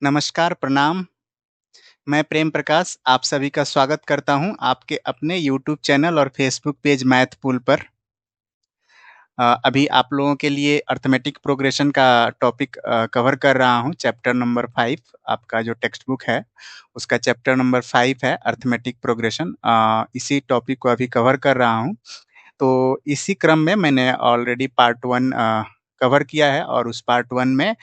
नमस्कार, प्रणाम। मैं प्रेम प्रकाश आप सभी का स्वागत करता हूँ आपके अपने यूट्यूब चैनल और फ़ेसबुक पेज मैथ पूल पर। अभी आप लोगों के लिए अरिथमेटिक प्रोग्रेशन का टॉपिक कवर कर रहा हूँ, चैप्टर नंबर 5 आपका जो टेक्स्ट बुक है, उसका चैप्टर नंबर 5 है अरिथमेटिक प्रोग्रेशन। इसी टॉपिक को अभी कवर कर रहा हूँ। तो इसी क्रम में मैंने ऑलरेडी पार्ट 1 कवर किया है और उस पार्ट 1 में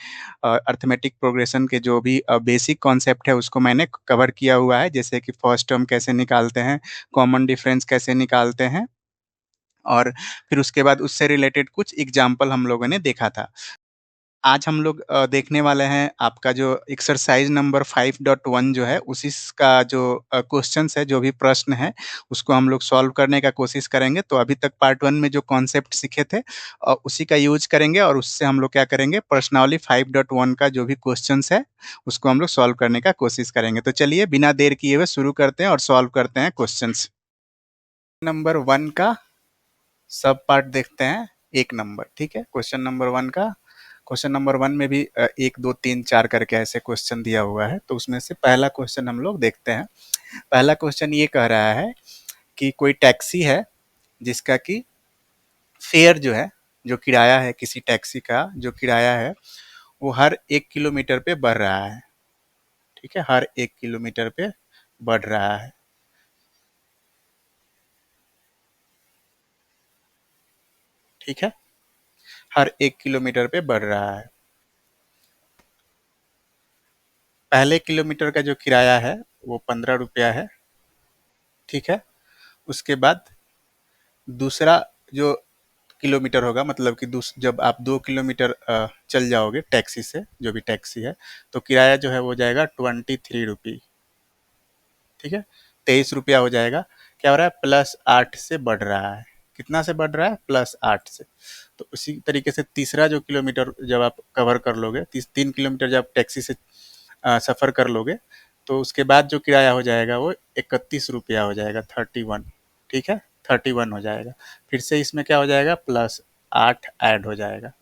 अरिथमेटिक प्रोग्रेशन के जो भी बेसिक कॉन्सेप्ट है उसको मैंने कवर किया हुआ है। जैसे कि फर्स्ट टर्म कैसे निकालते हैं, कॉमन डिफरेंस कैसे निकालते हैं और फिर उसके बाद उससे रिलेटेड कुछ एग्ज़ाम्पल हम लोगों ने देखा था। आज हम लोग देखने वाले हैं आपका जो एक्सरसाइज़ नंबर 5.1 जो है उसी स का जो क्वेश्चन्स है, जो भी प्रश्न है, उसको हम लोग सॉल्व करने का कोशिश करेंगे। तो अभी तक पार्ट 1 में जो कॉन्सेप्ट सीखे थे उसी का यूज़ करेंगे और उससे हम लोग क्या करेंगे, प्रश्नावली 5.1 का जो भी क्वेश्चन्स है, उसको हम लोग सॉल्व करने का कोशिश करेंगे। तो चलिए बिना देर किए हुए शुरू करते हैं और सॉल्व करते हैं क्वेश्चन्स। नंबर 1 का सब पार्ट देखते हैं 1 नंबर, ठीक है? क्वेश्चन नंबर 1 में भी 1, 2, 3, 4 करके ऐसे क्वेश्चन दिया हुआ है। तो उसमें से पहला क्वेश्चन हम लोग देखते हैं। पहला क्वेश्चन ये कह रहा है कि कोई टैक्सी है जिसका कि फेयर जो है, जो किराया है किसी टैक्सी का जो किराया है, वो हर 1 किलोमीटर पे बढ़ रहा है, ठीक है? हर 1 किलोमीटर पे बढ़ रहा है, ठीक है? हर 1 किलोमीटर पे बढ़ रहा है। पहले किलोमीटर का जो किराया है वो 15 रुपया है, ठीक है? उसके बाद दूसरा जो किलोमीटर होगा, मतलब कि जब आप 2 किलोमीटर चल जाओगे टैक्सी से, जो भी टैक्सी है, तो किराया जो है वो जाएगा 23 रुपी, ठीक है? 23 रुपया हो जाएगा। क्या हो रहा है, +8 से बढ़ रहा है। कितना से बढ़ रहा है, +8 से। तो उसी तरीके से तीसरा जो किलोमीटर जब आप कवर कर लोगे, 3 किलोमीटर जब टैक्सी से सफ़र कर लोगे, तो उसके बाद जो किराया हो जाएगा वो 31 रुपया हो जाएगा, 31, ठीक है? 31 हो जाएगा। फिर से इसमें क्या हो जाएगा, +8 ऐड हो जाएगा।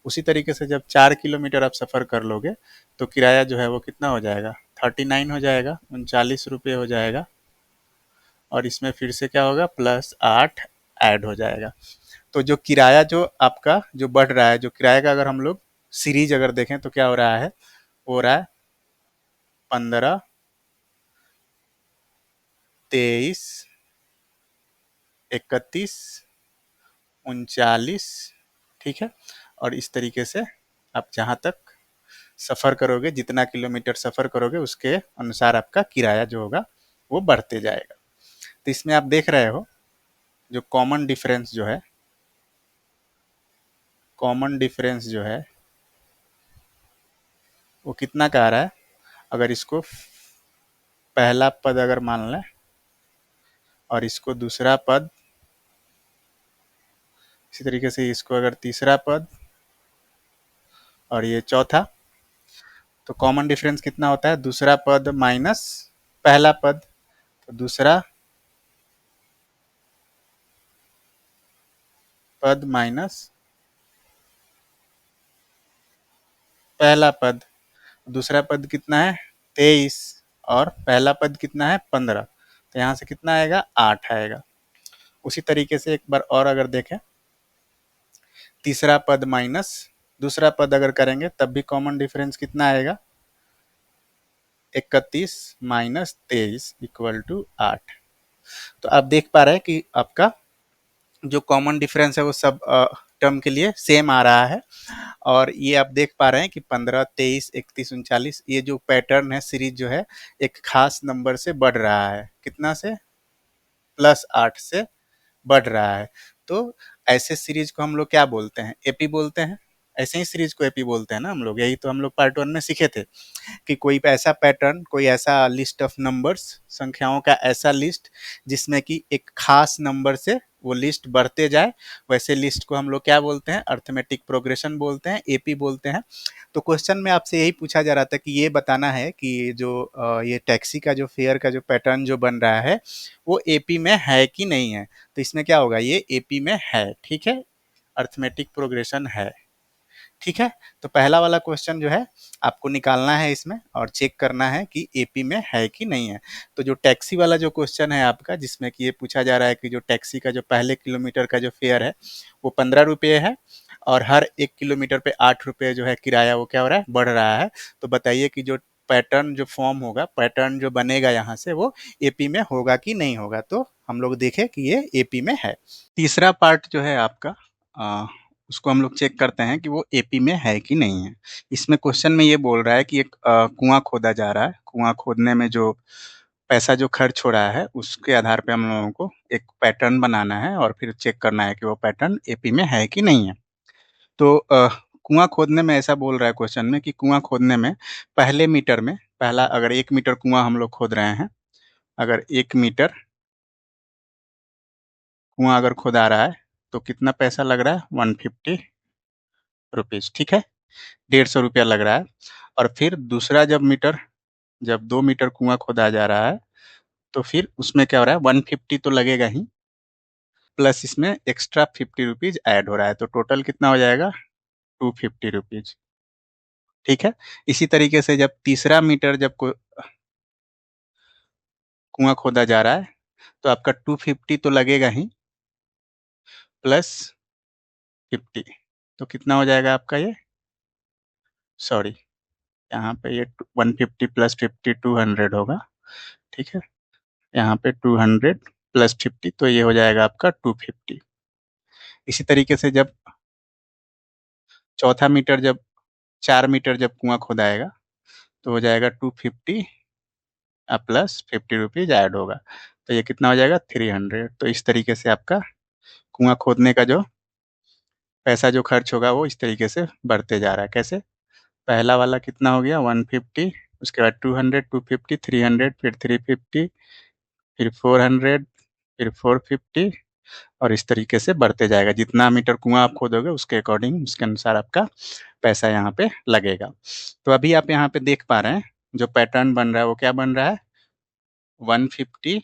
उसी तरीके से जब 4 किलोमीटर आप सफ़र कर लोगे, तो किराया जो है वो कितना हो जाएगा, 39 हो जाएगा, 39 रुपये हो जाएगा। और इसमें फिर से क्या होगा, +8 ऐड हो जाएगा। तो जो किराया जो आपका जो बढ़ रहा है, जो किराए का अगर हम लोग सीरीज अगर देखें तो क्या हो रहा है, हो रहा है 15, 23, 31, 39, ठीक है? और इस तरीके से आप जहाँ तक सफ़र करोगे, जितना किलोमीटर सफ़र करोगे उसके अनुसार आपका किराया जो होगा वो बढ़ते जाएगा। तो इसमें आप देख रहे हो जो कॉमन डिफरेंस जो है, कॉमन डिफरेंस जो है वो कितना का आ रहा है। अगर इसको पहला पद अगर मान लें और इसको दूसरा पद, इसी तरीके से इसको अगर तीसरा पद और ये चौथा, तो कॉमन डिफरेंस कितना होता है, दूसरा पद माइनस पहला पद। तो दूसरा पद माइनस पहला पद। दूसरा पद कितना है, 23, और पहला पद कितना है, 15। तो यहाँ से कितना आएगा, 8 आएगा। उसी तरीके से एक बार और अगर देखें, तीसरा पद माइनस दूसरा पद अगर करेंगे तब भी कॉमन डिफरेंस कितना आएगा, 31 माइनस 23 इक्वल टू 8। तो आप देख पा रहे हैं कि आपका जो कॉमन डिफरेंस है वो सब टर्म के लिए सेम आ रहा है। और ये आप देख पा रहे हैं कि 15, 23, 31, 39, ये जो पैटर्न है, सीरीज जो है, एक खास नंबर से बढ़ रहा है। कितना से, +8 से बढ़ रहा है। तो ऐसे सीरीज को हम लोग क्या बोलते हैं, एपी बोलते हैं। ऐसे ही सीरीज को एपी बोलते हैं ना हम लोग। यही तो हम लोग पार्ट 1 में सीखे थे कि कोई ऐसा पैटर्न, कोई ऐसा लिस्ट ऑफ नंबर्स, संख्याओं का ऐसा लिस्ट जिसमें कि एक खास नंबर से वो लिस्ट बढ़ते जाए, वैसे लिस्ट को हम लोग क्या बोलते हैं, अर्थमेटिक प्रोग्रेशन बोलते हैं, एपी बोलते हैं। तो क्वेश्चन में आपसे यही पूछा जा रहा था कि ये बताना है कि जो ये टैक्सी का जो फेयर का जो पैटर्न जो बन रहा है वो एपी में है कि नहीं है। तो इसमें क्या होगा, ये एपी में है, ठीक है, अर्थमेटिक प्रोग्रेशन है। ठीक है। तो पहला वाला क्वेश्चन जो है आपको निकालना है इसमें और चेक करना है कि एपी में है कि नहीं है। तो जो टैक्सी वाला जो क्वेश्चन है आपका, जिसमें कि ये पूछा जा रहा है कि जो टैक्सी का जो पहले किलोमीटर का जो फेयर है वो 15 रुपये है और हर 1 किलोमीटर पे 8 रुपये जो है किराया वो क्या हो रहा है, बढ़ रहा है। तो बताइए कि जो पैटर्न जो फॉर्म होगा, पैटर्न जो बनेगा यहाँ से, वो एपी में होगा कि नहीं होगा। तो हम लोग देखें कि ये एपी में है। तीसरा पार्ट जो है आपका, उसको हम लोग चेक करते हैं कि वो एपी में है कि नहीं है। इसमें क्वेश्चन में ये बोल रहा है कि एक कुआं खोदा जा रहा है। कुआं खोदने में जो पैसा जो खर्च हो रहा है उसके आधार पे हम लोगों को एक पैटर्न बनाना है और फिर चेक करना है कि वो पैटर्न एपी में है कि नहीं है। तो कुआं खोदने में ऐसा बोल रहा है क्वेश्चन में कि कुआं खोदने में पहले मीटर में, पहला अगर 1 मीटर कुआं हम लोग खोद रहे हैं, अगर 1 मीटर कुआं अगर खोदा रहा है तो कितना पैसा लग रहा है, 150 रुपीज़, ठीक है। 150 रुपया लग रहा है। और फिर दूसरा जब मीटर, जब 2 मीटर कुआं खोदा जा रहा है तो फिर उसमें क्या हो रहा है, 150 तो लगेगा ही, प्लस इसमें एक्स्ट्रा 50 रुपीज़ ऐड हो रहा है। तो टोटल कितना हो जाएगा, 250 रुपीज़, ठीक है। इसी तरीके से जब तीसरा मीटर जब कुआं खोदा जा रहा है तो आपका 250 तो लगेगा ही, प्लस 50। तो कितना हो जाएगा आपका ये, सॉरी, यहाँ पे ये 150 प्लस 50 200 होगा, ठीक है। यहाँ पे 200 प्लस 50 तो ये हो जाएगा आपका 250। इसी तरीके से जब चौथा मीटर, जब 4 मीटर जब कुआं खोदाएगा तो हो जाएगा 250 प्लस 50 रुपीज़ ऐड होगा। तो ये कितना हो जाएगा, 300। तो इस तरीके से आपका कुआं खोदने का जो पैसा जो खर्च होगा वो इस तरीके से बढ़ते जा रहा है। कैसे, पहला वाला कितना हो गया, 150, उसके बाद 200, 250, 300, फिर 350, फिर 400, फिर 450, और इस तरीके से बढ़ते जाएगा। जितना मीटर कुआं आप खोदोगे उसके अकॉर्डिंग, उसके अनुसार आपका पैसा यहाँ पे लगेगा। तो अभी आप यहाँ पे देख पा रहे हैं जो पैटर्न बन रहा है वो क्या बन रहा है, 150,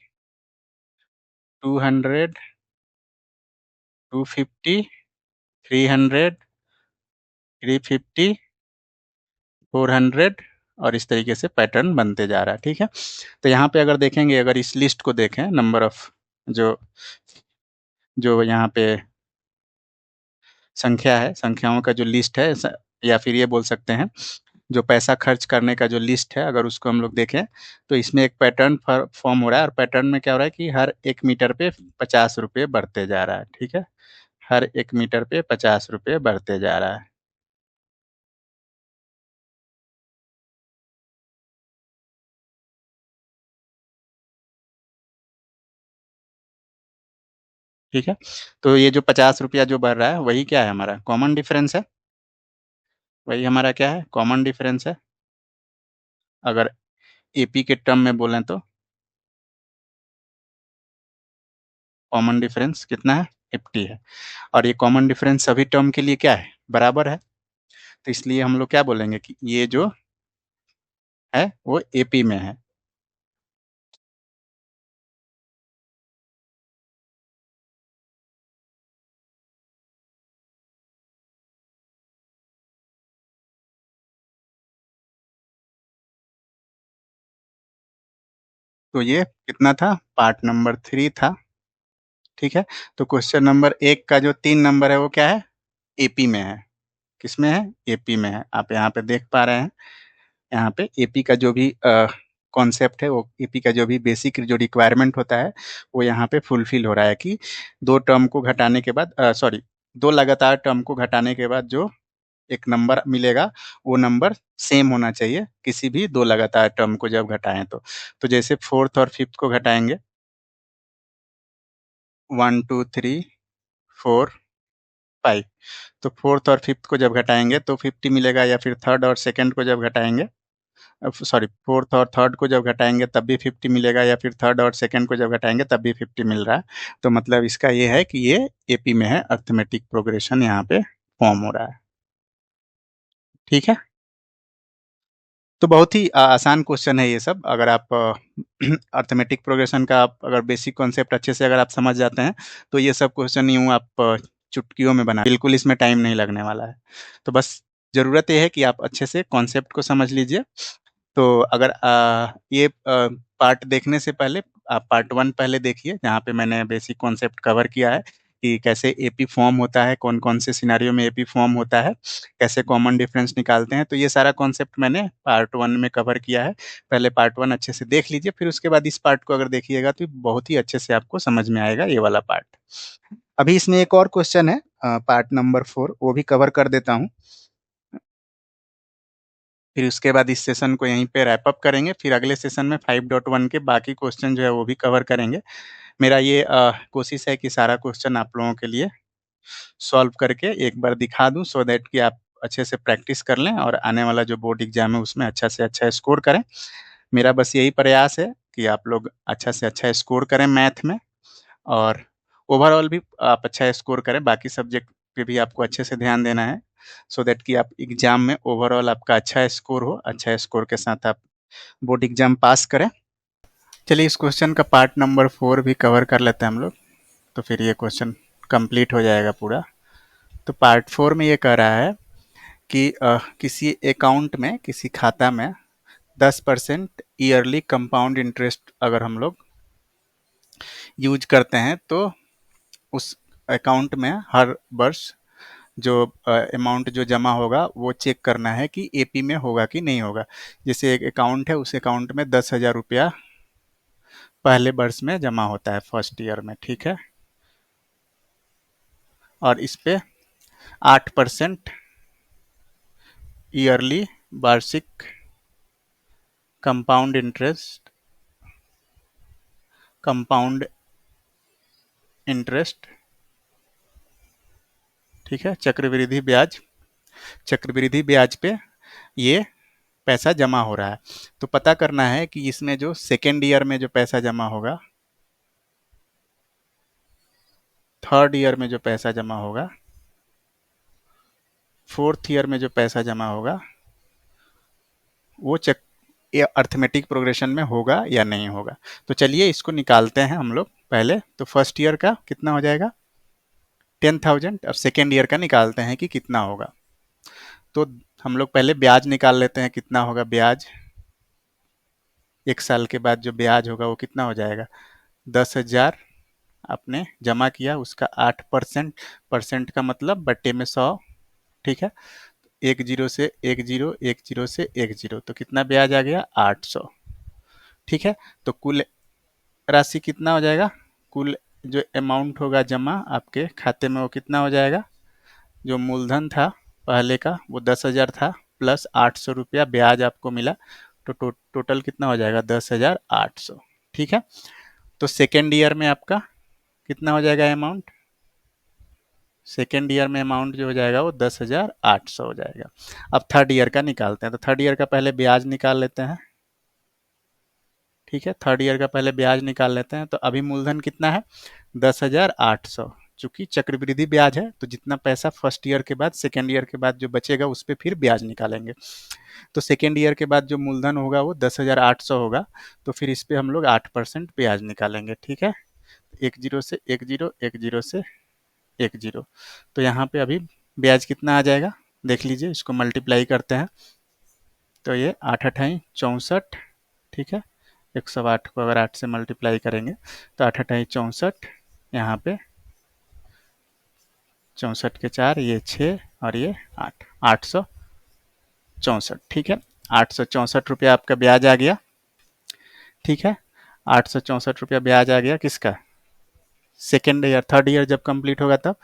200, 250, 300, 350, 400, और इस तरीके से पैटर्न बनते जा रहा है, ठीक है। तो यहाँ पे अगर देखेंगे, अगर इस लिस्ट को देखें, नंबर ऑफ जो जो यहाँ पे संख्या है, संख्याओं का जो लिस्ट है, या फिर ये बोल सकते हैं जो पैसा खर्च करने का जो लिस्ट है, अगर उसको हम लोग देखें तो इसमें एक पैटर्न फॉर्म हो रहा है। और पैटर्न में क्या हो रहा है कि हर 1 मीटर पे 50 रुपये बढ़ते जा रहा है, ठीक है। हर 1 मीटर पे 50 रुपये बढ़ते जा रहा है। ठीक है। तो ये जो 50 रुपया जो बढ़ रहा है वही क्या है, हमारा कॉमन डिफरेंस है। वही हमारा क्या है, कॉमन डिफरेंस है। अगर एपी के टर्म में बोलें तो कॉमन डिफरेंस कितना है, 50 है। और ये कॉमन डिफरेंस सभी टर्म के लिए क्या है, बराबर है। तो इसलिए हम लोग क्या बोलेंगे कि ये जो है वो एपी में है। तो ये कितना था, पार्ट नंबर 3 था, ठीक है। तो क्वेश्चन नंबर 1 का जो 3 नंबर है वो क्या है, एपी में है। किसमें है, एपी में है। आप यहाँ पे देख पा रहे हैं, यहाँ पे एपी का जो भी कॉन्सेप्ट है, वो एपी का जो भी बेसिक जो रिक्वायरमेंट होता है वो यहाँ पे फुलफिल हो रहा है कि दो टर्म को घटाने के बाद, सॉरी, दो लगातार टर्म को घटाने के बाद जो एक नंबर मिलेगा वो नंबर सेम होना चाहिए किसी भी दो लगातार टर्म को जब घटाएं तो जैसे फोर्थ और फिफ्थ को घटाएंगे, 1 2 3 4 5, तो फोर्थ और फिफ्थ को जब घटाएंगे तो 50 मिलेगा, या फिर थर्ड और सेकंड को जब घटाएंगे, सॉरी, फोर्थ और थर्ड को जब घटाएंगे तब भी 50 मिलेगा, या फिर थर्ड और सेकंड को जब घटाएंगे तब भी 50 मिल रहा है। तो मतलब इसका ये है कि ये एपी में है, अर्थमेटिक प्रोग्रेशन यहाँ पे फॉर्म हो रहा है, ठीक है। तो बहुत ही आसान क्वेश्चन है ये सब। अगर आप अर्थमेटिक प्रोग्रेशन का आप अगर बेसिक कॉन्सेप्ट अच्छे से अगर आप समझ जाते हैं तो ये सब क्वेश्चन यूँ आप चुटकियों में बना, बिल्कुल इसमें टाइम नहीं लगने वाला है। तो बस ज़रूरत ये है कि आप अच्छे से कॉन्सेप्ट को समझ लीजिए। तो अगर ये पार्ट देखने से पहले आप पार्ट 1 पहले देखिए, जहाँ पे मैंने बेसिक कॉन्सेप्ट कवर किया है कि कैसे एपी फॉर्म होता है, कौन-कौन से सिनेरियो में एपी फॉर्म होता है, कैसे कॉमन डिफरेंस निकालते हैं। तो ये सारा कॉन्सेप्ट मैंने पार्ट 1 में कवर किया है। पहले पार्ट 1 अच्छे से देख लीजिए, फिर उसके बाद इस पार्ट को अगर देखिएगा तो बहुत ही अच्छे से आपको समझ में आएगा ये वाला पार्ट। अभी इसमें एक और क्वेश्चन है पार्ट नंबर 4, वो भी कवर कर देता हूँ। फिर उसके बाद इस सेशन को यहीं पे रैप अप करेंगे। फिर अगले सेशन में 5.1 के बाकी क्वेश्चन जो है वो भी कवर करेंगे। मेरा ये कोशिश है कि सारा क्वेश्चन आप लोगों के लिए सॉल्व करके एक बार दिखा दूँ, सो दैट कि आप अच्छे से प्रैक्टिस कर लें और आने वाला जो बोर्ड एग्ज़ाम है उसमें अच्छा से अच्छा स्कोर करें। मेरा बस यही प्रयास है कि आप लोग अच्छा से अच्छा स्कोर करें मैथ में, और ओवरऑल भी आप अच्छा स्कोर करें, बाकी सब्जेक्ट पे भी आपको अच्छे से ध्यान देना है, सो दैट कि आप एग्ज़ाम में ओवरऑल आपका अच्छा स्कोर हो, अच्छा स्कोर के साथ आप बोर्ड एग्ज़ाम पास करें। चलिए इस क्वेश्चन का पार्ट नंबर 4 भी कवर कर लेते हैं हम लोग, तो फिर ये क्वेश्चन कंप्लीट हो जाएगा पूरा। तो पार्ट 4 में ये कह रहा है कि किसी अकाउंट में, किसी खाता में 10% ईयरली कंपाउंड इंटरेस्ट अगर हम लोग यूज करते हैं, तो उस अकाउंट में हर वर्ष जो अमाउंट जो जमा होगा वो चेक करना है कि एपी में होगा कि नहीं होगा। जैसे एक अकाउंट है, उस अकाउंट में 10,000 रुपया पहले वर्ष में जमा होता है, फर्स्ट ईयर में, ठीक है। और इस पे 8% ईयरली वार्षिक कंपाउंड इंटरेस्ट, कंपाउंड इंटरेस्ट, ठीक है, चक्रवृद्धि ब्याज, चक्रवृद्धि ब्याज पे ये पैसा जमा हो रहा है। तो पता करना है कि इसमें जो सेकेंड ईयर में जो पैसा जमा होगा, थर्ड ईयर में जो पैसा जमा होगा, फोर्थ ईयर में जो पैसा जमा होगा, वो चक ये अर्थमेटिक प्रोग्रेशन में होगा या नहीं होगा। तो चलिए इसको निकालते हैं हम लोग पहले। तो फर्स्ट ईयर का कितना हो जाएगा, 10,000, और सेकेंड ईयर का निकालते हैं कि कितना होगा। तो हम लोग पहले ब्याज निकाल लेते हैं, कितना होगा ब्याज। एक साल के बाद जो ब्याज होगा वो कितना हो जाएगा, 10,000 आपने जमा किया, उसका 8%, परसेंट का मतलब बट्टे में 100, ठीक है। एक जीरो से एक जीरो, एक जीरो से एक जीरो, तो कितना ब्याज आ गया, 800, ठीक है। तो कुल राशि कितना हो जाएगा, कुल जो अमाउंट होगा जमा आपके खाते में वो कितना हो जाएगा, जो मूलधन था पहले का वो 10,000 था, प्लस 800 रुपया ब्याज आपको मिला, तो टोटल कितना हो जाएगा, 10,800, ठीक है। तो सेकेंड ईयर में आपका कितना हो जाएगा अमाउंट, सेकेंड ईयर में अमाउंट जो हो जाएगा वो 10,800 हो जाएगा। अब थर्ड ईयर का निकालते हैं, तो थर्ड ईयर का पहले ब्याज निकाल लेते हैं, ठीक है। थर्ड ईयर का पहले ब्याज निकाल लेते हैं। तो अभी मूलधन कितना है, 10,800। चूंकि चक्रवृद्धि ब्याज है, तो जितना पैसा फर्स्ट ईयर के बाद, सेकेंड ईयर के बाद जो बचेगा उस पर फिर ब्याज निकालेंगे। तो सेकेंड ईयर के बाद जो मूलधन होगा वो 10,800 होगा, तो फिर इस पर हम लोग 8% ब्याज निकालेंगे, ठीक है। एक जीरो से एक जीरो, एक जीरो से एक जीरो, तो यहाँ पे अभी ब्याज कितना आ जाएगा, देख लीजिए, इसको मल्टीप्लाई करते हैं। तो ये 8×8 = 64, ठीक है। 108 को अगर 8 से मल्टीप्लाई करेंगे तो 8×8 = 64, यहाँ पे 64 के 4, ये 6 और ये 8, 864, ठीक है। 864 रुपया आपका ब्याज आ गया, ठीक है। 864 रुपया ब्याज आ गया किसका, सेकेंड ईयर, थर्ड ईयर जब कंप्लीट होगा तब।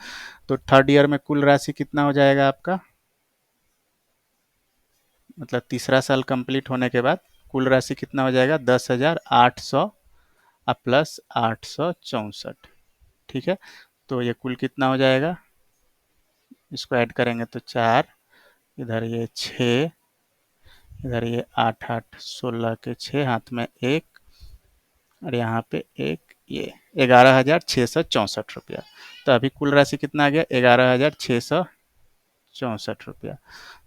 तो थर्ड ईयर में कुल राशि कितना हो जाएगा आपका, मतलब तीसरा साल कंप्लीट होने के बाद कुल राशि कितना हो जाएगा, 10,800 प्लस 864, ठीक है। तो ये कुल कितना हो जाएगा, इसको ऐड करेंगे तो 4, इधर ये 6, इधर ये 8 8 16 के 6, हाथ में 1, और यहाँ पे 1, ये 11,664 रुपया। तो अभी कुल राशि कितना आ गया, 11,664 रुपया।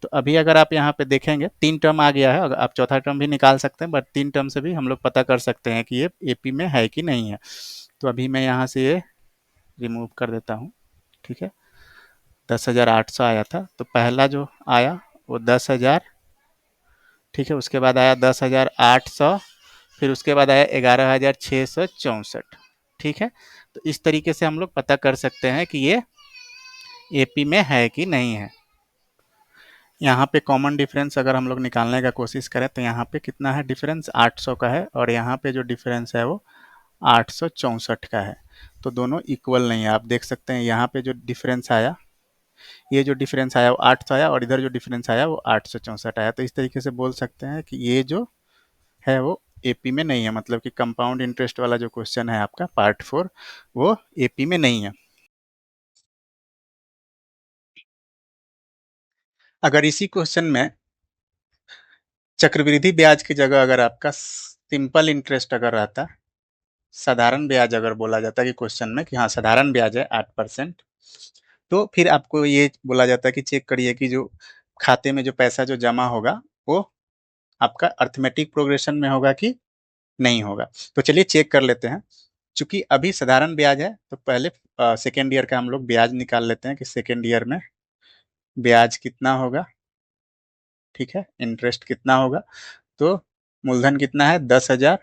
तो अभी अगर आप यहाँ पे देखेंगे 3 टर्म आ गया है, अगर आप चौथा टर्म भी निकाल सकते हैं, बट 3 टर्म से भी हम लोग पता कर सकते हैं कि ये एपी में है कि नहीं है। तो अभी मैं यहाँ से ये रिमूव कर देता हूँ, ठीक है। 10,800 आया था, तो पहला जो आया वो 10,000, ठीक है। उसके बाद आया 10,800, फिर उसके बाद आया 11,664, ठीक है। तो इस तरीके से हम लोग पता कर सकते हैं कि ये एपी में है कि नहीं है। यहाँ पे कॉमन डिफरेंस अगर हम लोग निकालने का कोशिश करें तो यहाँ पे कितना है डिफरेंस, 800 का है, और यहाँ पे जो डिफरेंस है वो 864 का है। तो दोनों इक्वल नहीं है। आप देख सकते हैं यहाँ पे जो डिफरेंस आया, ये जो डिफरेंस आया वो 800 आया, और इधर जो डिफरेंस आया वो 864 आया। तो इस तरीके से बोल सकते हैं कि ये जो है वो एपी में नहीं है, मतलब कि कंपाउंड इंटरेस्ट वाला जो क्वेश्चन है आपका पार्ट 4 वो एपी में नहीं है। अगर इसी क्वेश्चन में चक्रवृद्धि ब्याज की जगह अगर आपका सिंपल इंटरेस्ट अगर रहता, साधारण ब्याज अगर बोला जाता कि क्वेश्चन में कि हाँ साधारण ब्याज है 8%, तो फिर आपको ये बोला जाता है कि चेक करिए कि जो खाते में जो पैसा जो जमा होगा वो आपका अर्थमेटिक प्रोग्रेशन में होगा कि नहीं होगा। तो चलिए चेक कर लेते हैं। चूंकि अभी साधारण ब्याज है तो पहले सेकेंड ईयर का हम लोग ब्याज निकाल लेते हैं कि सेकेंड ईयर में ब्याज कितना होगा, ठीक है, इंटरेस्ट कितना होगा। तो मूलधन कितना है 10,000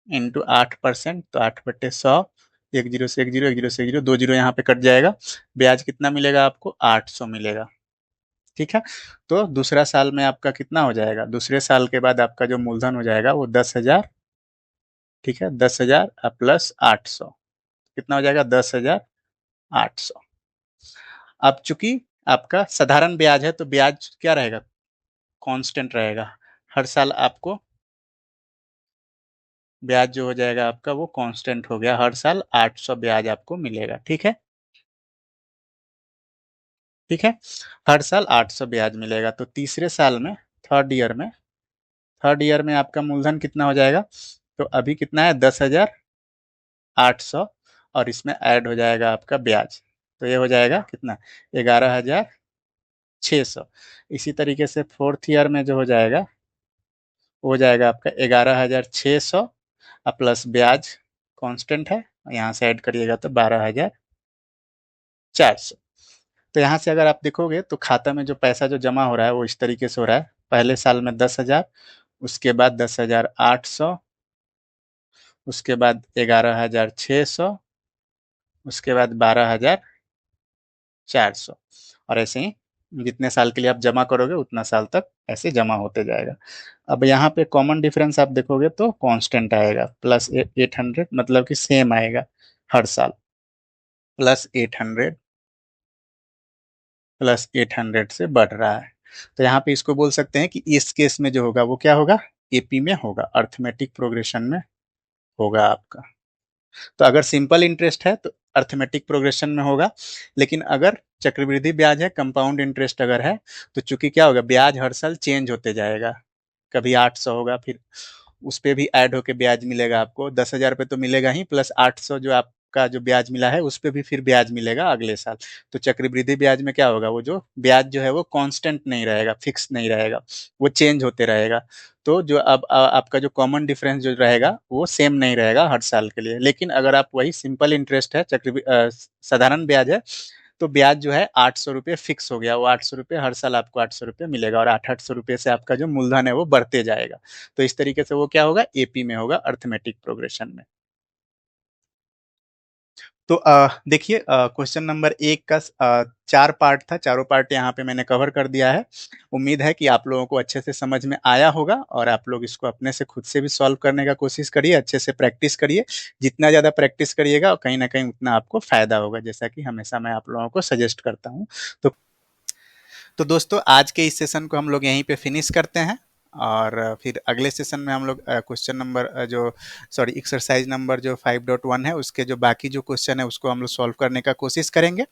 इंटू 8%, तो 8/100, एक जीरो से एक जीरो, एक जीरो से एक जीरो, दो जीरो यहाँ पे कट जाएगा। ब्याज कितना मिलेगा आपको, 800 मिलेगा, ठीक है। तो दूसरा साल में आपका कितना हो जाएगा, दूसरे साल के बाद आपका जो मूलधन हो जाएगा वो 10,000, ठीक है, 10,000 प्लस 800, कितना हो जाएगा 10,800। अब चूंकि आपका साधारण ब्याज है तो ब्याज क्या रहेगा, कांस्टेंट रहेगा। हर साल आपको ब्याज जो हो जाएगा आपका वो कांस्टेंट हो गया, हर साल 800 ब्याज आपको मिलेगा, ठीक है, ठीक है। हर साल 800 ब्याज मिलेगा। तो तीसरे साल में, थर्ड ईयर में, थर्ड ईयर में आपका मूलधन कितना हो जाएगा, तो अभी कितना है 10,800, और इसमें ऐड हो जाएगा आपका ब्याज, तो ये हो जाएगा कितना, 11,600। इसी तरीके से फोर्थ ईयर में जो हो जाएगा वो हो जाएगा आपका 11,600 प्लस ब्याज कांस्टेंट है, यहाँ से ऐड करिएगा तो 12,400। तो यहाँ से अगर आप देखोगे तो खाता में जो पैसा जो जमा हो रहा है वो इस तरीके से हो रहा है, पहले साल में 10,000, उसके बाद 10,800, उसके बाद 11,600, उसके बाद 12,400, और ऐसे ही जितने साल के लिए आप जमा करोगे उतना साल तक ऐसे जमा होते जाएगा। अब यहाँ पे कॉमन डिफरेंस आप देखोगे तो कांस्टेंट आएगा, प्लस 800, मतलब कि सेम आएगा हर साल, प्लस 800, प्लस 800 से बढ़ रहा है। तो यहाँ पे इसको बोल सकते हैं कि इस केस में जो होगा वो क्या होगा, एपी में होगा, अर्थमेटिक प्रोग्रेशन में होगा आपका। तो अगर सिंपल इंटरेस्ट है तो अर्थमेटिक प्रोग्रेशन में होगा, लेकिन अगर चक्रवृद्धि ब्याज है, कंपाउंड इंटरेस्ट अगर है, तो चूंकि क्या होगा, ब्याज हर साल चेंज होते जाएगा, कभी 800 होगा, फिर उस पे भी ऐड होके ब्याज मिलेगा आपको, 10,000 पे तो मिलेगा ही, प्लस 800 जो आपका जो ब्याज मिला है उस पे भी फिर ब्याज मिलेगा अगले साल। तो चक्रवृद्धि ब्याज में क्या होगा, वो जो ब्याज जो है वो कांस्टेंट नहीं रहेगा, फिक्स नहीं रहेगा, वो चेंज होते रहेगा। तो जो अब आपका जो कॉमन डिफरेंस जो रहेगा वो सेम नहीं रहेगा हर साल के लिए। लेकिन अगर आप वही सिंपल इंटरेस्ट है, साधारण ब्याज है, तो ब्याज जो है 800 रुपये फिक्स हो गया, वो 800 रुपये हर साल आपको 800 रुपये मिलेगा, और 800 रुपये से आपका जो मूलधन है वो बढ़ते जाएगा। तो इस तरीके से वो क्या होगा, एपी में होगा, अर्थमेटिक प्रोग्रेशन में। तो देखिए क्वेश्चन नंबर एक का चार पार्ट था, चारों पार्ट यहाँ पे मैंने कवर कर दिया है। उम्मीद है कि आप लोगों को अच्छे से समझ में आया होगा, और आप लोग इसको अपने से खुद से भी सॉल्व करने का कोशिश करिए, अच्छे से प्रैक्टिस करिए। जितना ज़्यादा प्रैक्टिस करिएगा कहीं ना कहीं उतना आपको फायदा होगा, जैसा कि हमेशा मैं आप लोगों को सजेस्ट करता हूँ। तो दोस्तों आज के इस सेशन को हम लोग यहीं पे फिनिश करते हैं, और फिर अगले सेशन में हम लोग क्वेश्चन नंबर जो सॉरी एक्सरसाइज नंबर जो 5.1 है उसके जो बाकी जो क्वेश्चन है उसको हम लोग सॉल्व करने का कोशिश करेंगे,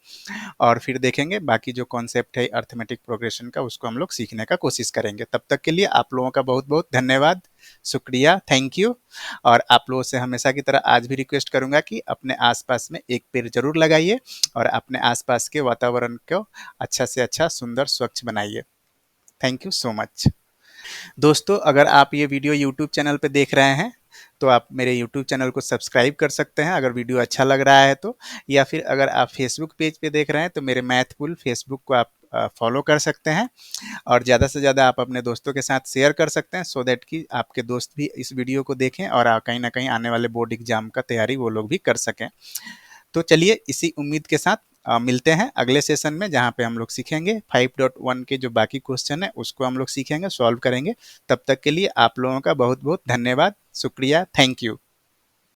और फिर देखेंगे बाकी जो कॉन्सेप्ट है अर्थमेटिक प्रोग्रेशन का उसको हम लोग सीखने का कोशिश करेंगे। तब तक के लिए आप लोगों का बहुत बहुत धन्यवाद, शुक्रिया, थैंक यू। और आप लोगों से हमेशा की तरह आज भी रिक्वेस्ट करूंगा कि अपने आसपास में एक पेड़ जरूर लगाइए, और अपने आसपास के वातावरण को अच्छा से अच्छा, सुंदर, स्वच्छ बनाइए। Thank you so much. दोस्तों अगर आप ये वीडियो यूट्यूब चैनल पे देख रहे हैं तो आप मेरे यूट्यूब चैनल को सब्सक्राइब कर सकते हैं अगर वीडियो अच्छा लग रहा है तो, या फिर अगर आप फेसबुक पेज पे देख रहे हैं तो मेरे मैथपुल फेसबुक को आप फॉलो कर सकते हैं और ज़्यादा से ज़्यादा आप अपने दोस्तों के साथ शेयर कर सकते हैं सो दैट कि आपके दोस्त भी इस वीडियो को देखें और कहीं ना कहीं आने वाले बोर्ड एग्जाम का तैयारी वो लोग भी कर सकें। तो चलिए इसी उम्मीद के साथ मिलते हैं अगले सेशन में, जहाँ पे हम लोग सीखेंगे 5.1 के जो बाकी क्वेश्चन है उसको हम लोग सीखेंगे, सॉल्व करेंगे। तब तक के लिए आप लोगों का बहुत बहुत धन्यवाद, शुक्रिया, थैंक यू।